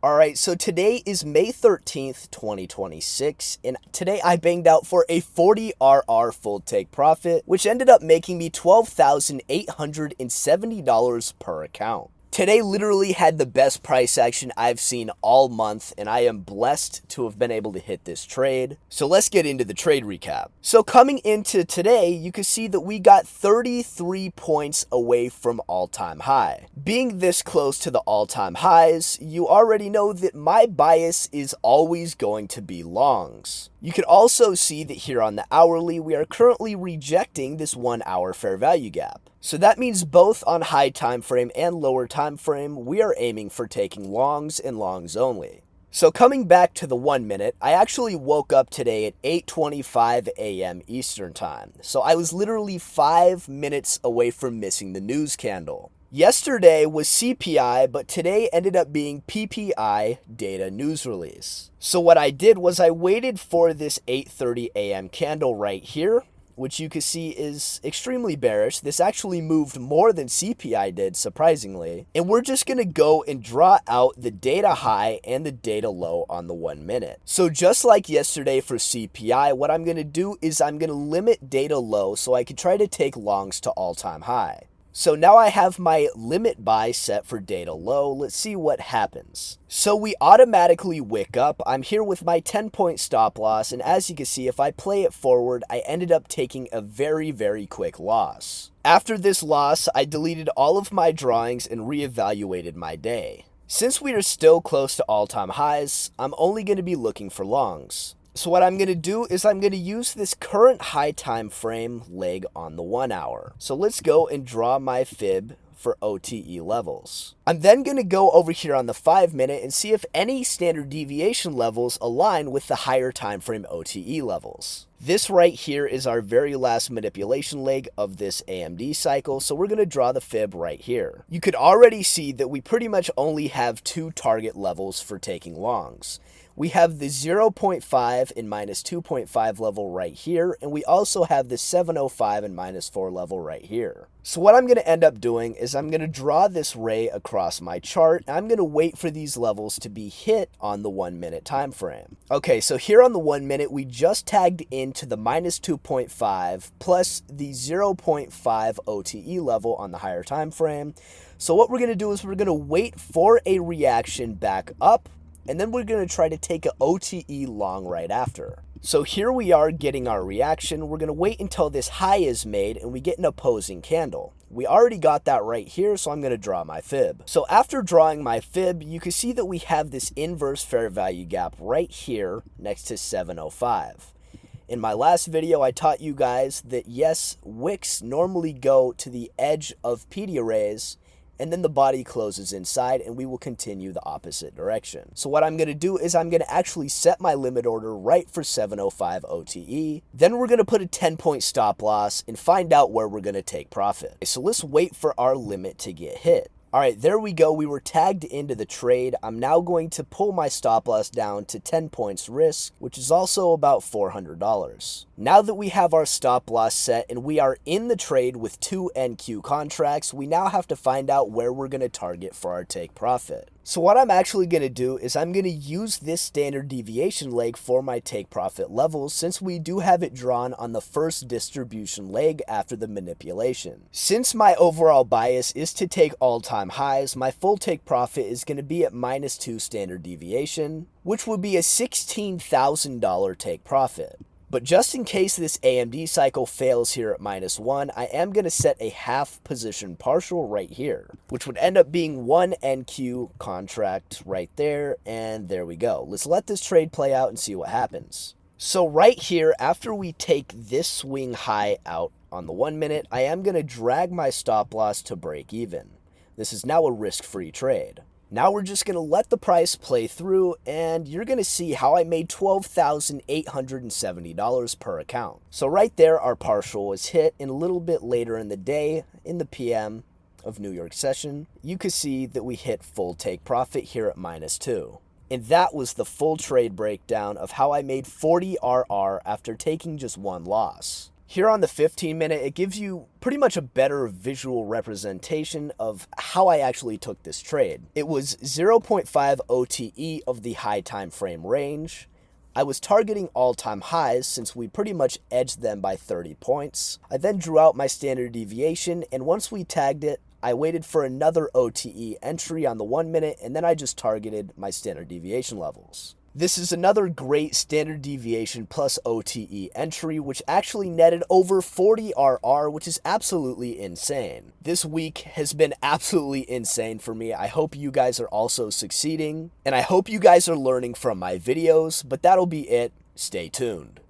Alright, so today is May 13th, 2026, and today I banged out for a 40 RR full take profit, which ended up making me $12,870 per account. Today literally had the best price action I've seen all month, and I am blessed to have been able to hit this trade. So let's get into the trade recap. So coming into today, you can see that we got 33 points away from all-time high. Being this close to the all-time highs, you already know that my bias is always going to be longs. You can also see that here on the hourly, we are currently rejecting this 1 hour fair value gap. So that means both on high time frame and lower time frame, we are aiming for taking longs and longs only. So coming back to the 1 minute, I actually woke up today at 8:25 a.m. Eastern time. So I was literally 5 minutes away from missing the news candle. Yesterday was CPI, but today ended up being PPI data news release. So what I did was I waited for this 8:30 a.m. candle right here, which you can see is extremely bearish. This actually moved more than CPI did, surprisingly. And we're just going to go and draw out the data high and the data low on the 1 minute. So just like yesterday for CPI, what I'm going to do is I'm going to limit data low so I can try to take longs to all-time high. So now I have my limit buy set for data low. Let's see what happens. So we automatically wick up. I'm here with my 10-point stop loss, and as you can see, if I play it forward, I ended up taking a very quick loss. After this loss, I deleted all of my drawings and reevaluated my day. Since we are still close to all-time highs, I'm only going to be looking for longs. So what I'm going to do is I'm going to use this current high time frame leg on the 1 hour. So let's go and draw my fib for OTE levels. I'm then going to go over here on the 5 minute and see if any standard deviation levels align with the higher time frame OTE levels. This right here is our very last manipulation leg of this AMD cycle, so we're going to draw the fib right here. You could already see that we pretty much only have 2 target levels for taking longs. We have the 0.5 and minus 2.5 level right here, and we also have the 705 and minus 4 level right here. So what I'm going to end up doing is I'm going to draw this ray across my chart, and I'm going to wait for these levels to be hit on the 1 minute time frame. Okay, so here on the 1 minute, we just tagged into the minus 2.5 plus the 0.5 OTE level on the higher time frame. So what we're going to do is we're going to wait for a reaction back up, and then we're going to try to take an OTE long right after. So here we are getting our reaction. We're going to wait until this high is made and we get an opposing candle. We already got that right here, so I'm going to draw my fib. So after drawing my fib, you can see that we have this inverse fair value gap right here next to 705. In my last video, I taught you guys that yes, wicks normally go to the edge of PD arrays, and then the body closes inside, and we will continue the opposite direction. So what I'm going to do is I'm going to actually set my limit order right for 705 OTE. Then we're going to put a 10-point stop loss and find out where we're going to take profit. So let's wait for our limit to get hit. All right, there we go. We were tagged into the trade. I'm now going to pull my stop loss down to 10 points risk, which is also about $400. Now that we have our stop loss set and we are in the trade with 2 NQ contracts, we now have to find out where we're going to target for our take profit. So what I'm actually going to do is I'm going to use this standard deviation leg for my take profit levels, since we do have it drawn on the first distribution leg after the manipulation. Since my overall bias is to take all-time highs, my full take profit is going to be at minus 2 standard deviation, which would be a $16,000 take profit. But just in case this AMD cycle fails here at minus 1, I am going to set a half position partial right here, which would end up being 1 NQ contract right there, and there we go. Let's let this trade play out and see what happens. So right here, after we take this swing high out on the 1 minute, I am going to drag my stop loss to break even. This is now a risk-free trade. Now we're just going to let the price play through, and you're going to see how I made $12,870 per account. So right there, our partial was hit, and a little bit later in the day, in the PM of New York session, you could see that we hit full take profit here at minus 2. And that was the full trade breakdown of how I made 40 RR after taking just 1 loss. Here on the 15-minute, it gives you pretty much a better visual representation of how I actually took this trade. It was 0.5 OTE of the high time frame range. I was targeting all-time highs since we pretty much edged them by 30 points. I then drew out my standard deviation, and once we tagged it, I waited for another OTE entry on the 1 minute, and then I just targeted my standard deviation levels. This is another great standard deviation plus OTE entry, which actually netted over 40 RR, which is absolutely insane. This week has been absolutely insane for me. I hope you guys are also succeeding, and I hope you guys are learning from my videos, but that'll be it. Stay tuned.